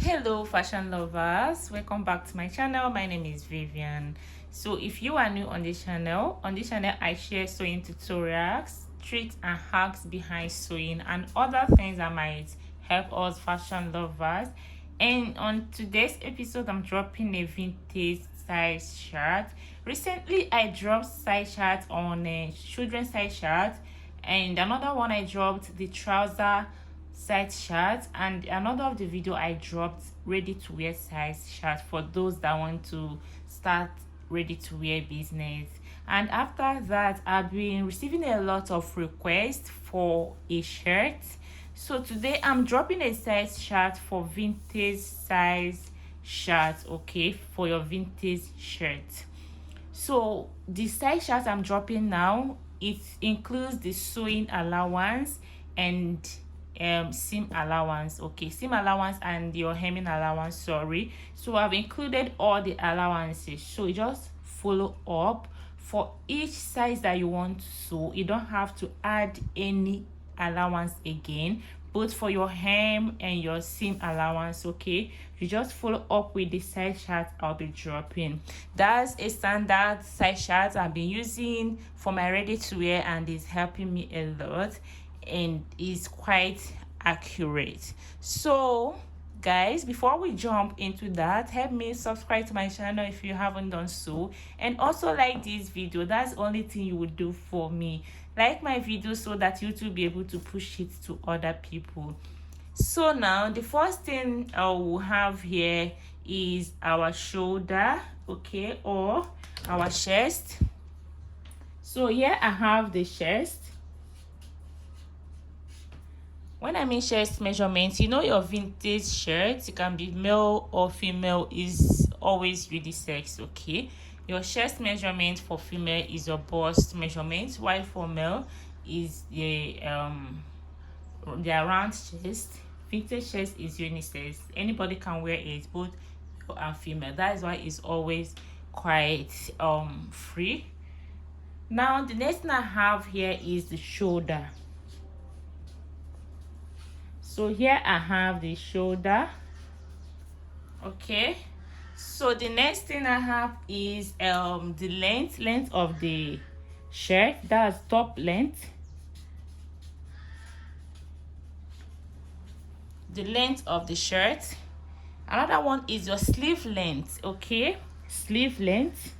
Hello fashion lovers, welcome back to my channel. My name is Vivian. So if you are new on this channel, I share sewing tutorials, tricks and hacks behind sewing and other things that might help us fashion lovers. And on today's episode, I'm dropping a vintage size shirt. Recently I dropped size shirt on a children's size shirt, and another one I dropped the trouser size shirt, and another of the video I dropped ready to wear size shirt for those that want to start ready to wear business. And after that, I've been receiving a lot of requests for a shirt, so today I'm dropping a size shirt for vintage size shirt, okay, for your vintage shirt. So the size shirt I'm dropping now, it includes the sewing allowance and seam allowance, okay, seam allowance and your hemming allowance, sorry. So I've included all the allowances, so you just follow up for each size that you want to sew. You don't have to add any allowance again, both for your hem and your seam allowance, okay. You just follow up with the size chart I'll be dropping. That's a standard size chart I've been using for my ready to wear, and it's helping me a lot and is quite accurate. So guys, before we jump into that, help me subscribe to my channel if you haven't done so, and also like this video. That's the only thing you would do for me. Like my video so that YouTube will be able to push it to other people. So now the first thing I will have here is our shoulder, okay, or our chest. So here I have the chest. When I mean chest measurements, you know your vintage shirt, it can be male or female, is always unisex, okay. Your chest measurement for female is your bust measurement, while for male is the round chest. Vintage chest is unisex, anybody can wear it, both male and female. That is why it's always quite free. Now the next thing I have here is the shoulder. So here I have the shoulder, okay. So the next thing I have is the length of the shirt. That's top length. The length of the shirt. Another one is your sleeve length, okay, sleeve length.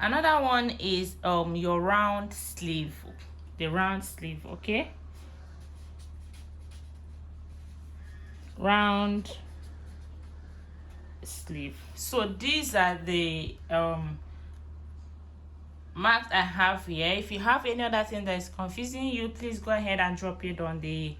Another one is your round sleeve, the round sleeve, okay, round sleeve. So these are the marks I have here. If you have any other thing that is confusing you, please go ahead and drop it on the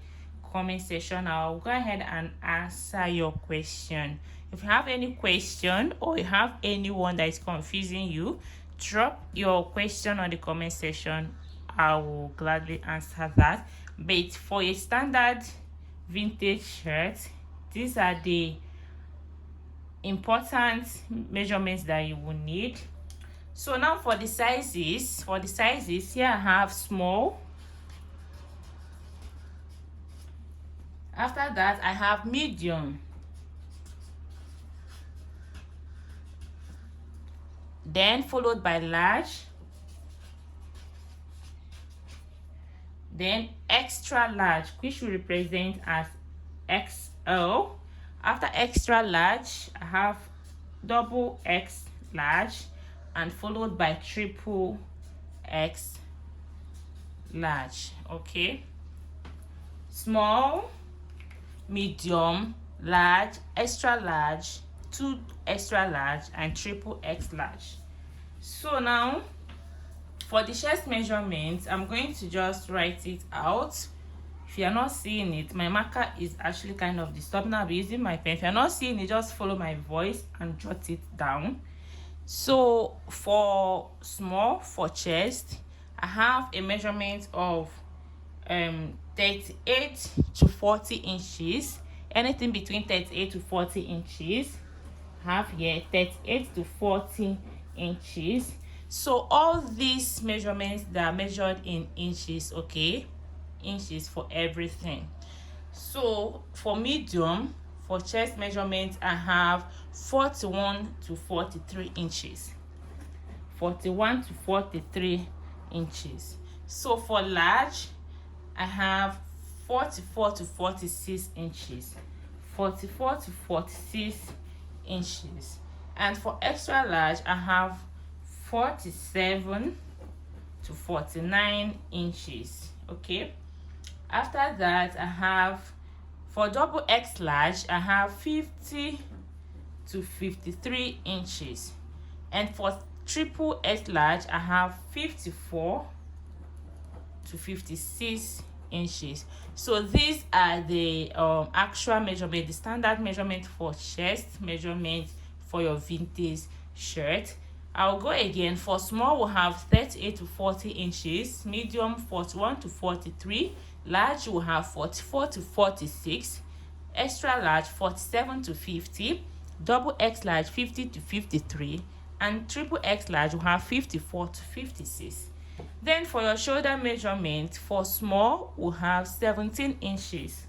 comment section. I'll go ahead and answer your question. If you have any question or you have anyone that is confusing you, drop your question on the comment section. I will gladly answer that. But for a standard vintage shirt, these are the important measurements that you will need. So now for the sizes, here I have small. After that I have medium, then followed by large, then extra large, which will represent as XL. After extra large I have double X large, and followed by triple X large, okay. Small, medium, large, extra large, 2 extra large, and triple X large. So now for the chest measurement, I'm going to just write it out. If you're not seeing it, my marker is actually kind of disturbing. I'll be using my pen. If you're not seeing it, just follow my voice and jot it down. So for small, for chest, I have a measurement of 38 to 40 inches. Anything between 38 to 40 inches. I have here 38 to 40 inches. So all these measurements, they are measured in inches, okay? Inches for everything. So for medium, for chest measurement, I have 41 to 43 inches. 41 to 43 inches. So for large, I have 44 to 46 inches. 44 to 46 inches. And for extra large, I have 47 to 49 inches. Okay. After that, I have, for double X large, I have 50 to 53 inches. And for triple X large, I have 54 to 56 inches. So these are the actual measurement, the standard measurement for chest measurement for your vintage shirt. I'll go again. For small, we'll have 38 to 40 inches, medium 41 to 43, large will have 44 to 46, extra large 47 to 50, double X large 50 to 53, and triple X large will have 54 to 56. Then for your shoulder measurement, for small, we'll have 17 inches.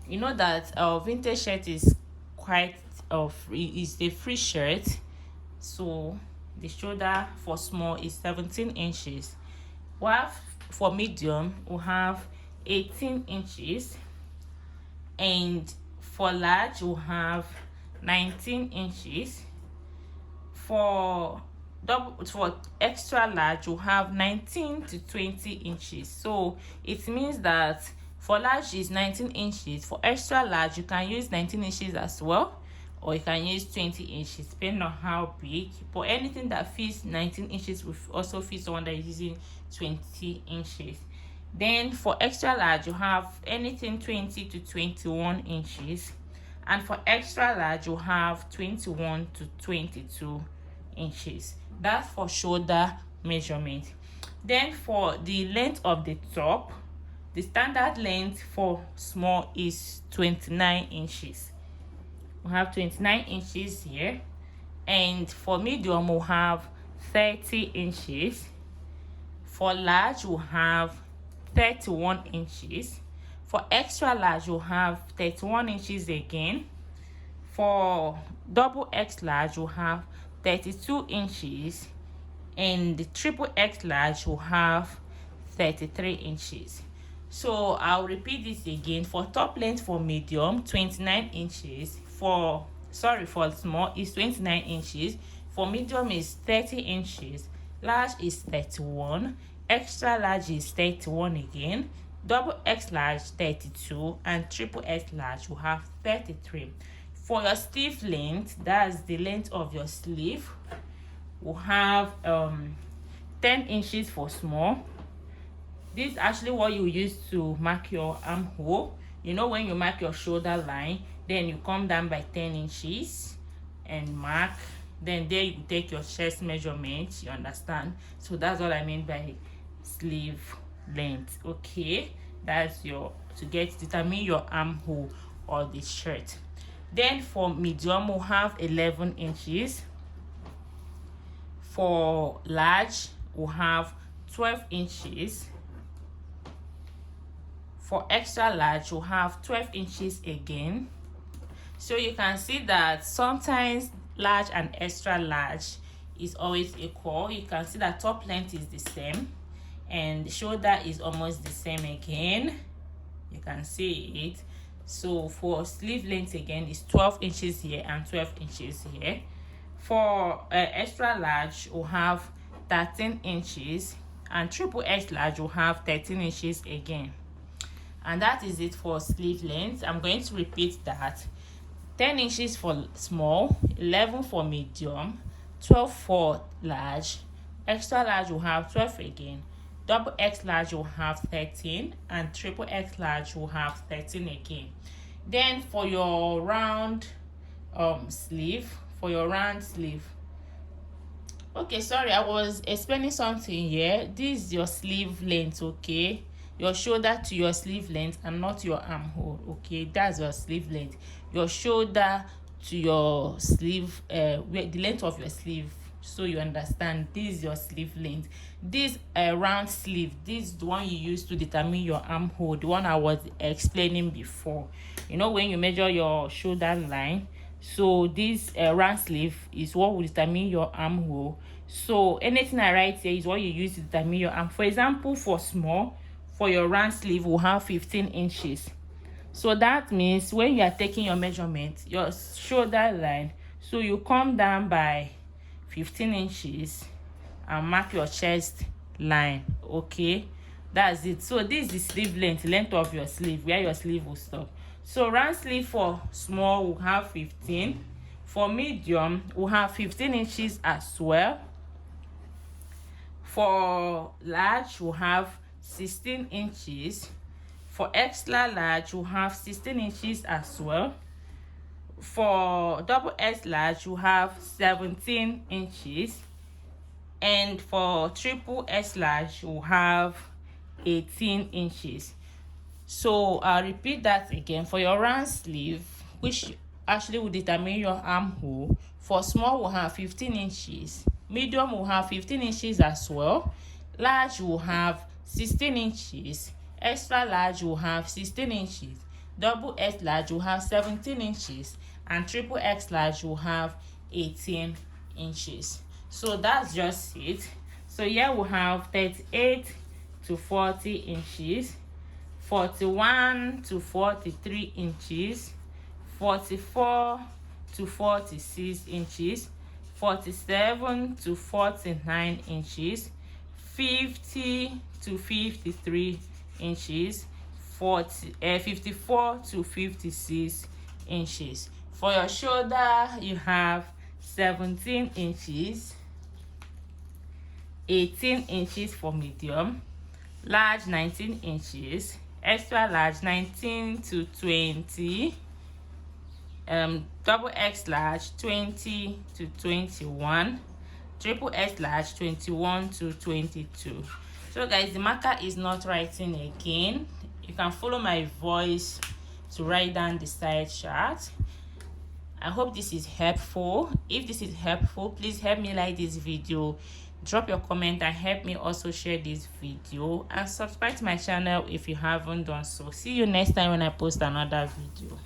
You know that our vintage shirt is quite is a free shirt, so the shoulder for small is 17 inches. While for medium, we'll have 18 inches, and for large, we'll have 19 inches. For extra large, you have 19 to 20 inches. So it means that for large is 19 inches. For extra large, you can use 19 inches as well, or you can use 20 inches depending on how big. But anything that fits 19 inches will also fit someone that is using 20 inches. Then for extra large, you have anything 20 to 21 inches, and for extra large, you have 21 to 22 inches. That's for shoulder measurement. Then for the length of the top, the standard length for small is 29 inches. We have 29 inches here, and for medium we'll have 30 inches. For large we'll have 31 inches. For extra large we'll have 31 inches again. For double X large we'll have 32 inches, and the triple X large will have 33 inches. So I'll repeat this again. For top length for medium, 29 inches. For small is 29 inches. For medium is 30 inches. Large is 31. Extra large is 31 again. Double X large 32, and triple X large will have 33. For your sleeve length, that's the length of your sleeve, we'll have 10 inches for small. This is actually what you use to mark your armhole. You know, when you mark your shoulder line, then you come down by 10 inches and mark. Then there you take your chest measurement, you understand? So that's what I mean by sleeve length. Okay, that's to determine your armhole or the shirt. Then for medium, we'll have 11 inches. For large, we'll have 12 inches. For extra large, we'll have 12 inches again. So you can see that sometimes large and extra large is always equal. You can see that top length is the same, and the shoulder is almost the same again. You can see it. So for sleeve length again is 12 inches here and 12 inches here. For extra large, we'll have 13 inches, and triple X large will have 13 inches again. And that is it for sleeve length. I'm going to repeat that. 10 inches for small, 11 for medium, 12 for large. Extra large will have 12 again. Double X large will have 13, and triple X large will have 13 again. Then for your round sleeve, okay, sorry, I was explaining something here. This is your sleeve length, okay? Your shoulder to your sleeve length, and not your armhole, okay? That's your sleeve length. Your shoulder to your sleeve, the length of your sleeve so you understand. This is your sleeve length. This round sleeve, this is the one you use to determine your armhole, the one I was explaining before. You know, when you measure your shoulder line, so this round sleeve is what will determine your armhole. So anything I write here is what you use to determine your arm. For example, for small, for your round sleeve will have 15 inches. So that means when you are taking your measurement, your shoulder line, so you come down by 15 inches and mark your chest line. Okay, that's it. So this is the sleeve length of your sleeve, where your sleeve will stop. So round sleeve for small will have 15. For medium will have 15 inches as well. For large will have 16 inches. For extra large will have 16 inches as well. For double S large will have 17 inches. And for triple S large will have 18 inches. So I'll repeat that again. For your round sleeve, which actually will determine your armhole, for small will have 15 inches, medium will have 15 inches as well, large will have 16 inches, extra large will have 16 inches, double X large will have 17 inches, and triple X large will have 18 inches. So that's just it. So here we have 38 to 40 inches, 41 to 43 inches, 44 to 46 inches, 47 to 49 inches, 50 to 53 inches, 54 to 56 inches. For your shoulder, you have 17 inches, 18 inches for medium, large 19 inches, extra large 19 to 20, double X large 20 to 21, triple X large 21 to 22. So guys, the marker is not writing again. You can follow my voice to write down the side chart. I hope this is helpful. If this is helpful, please help me like this video, drop your comment, and help me also share this video, and subscribe to my channel if you haven't done so. See you next time when I post another video.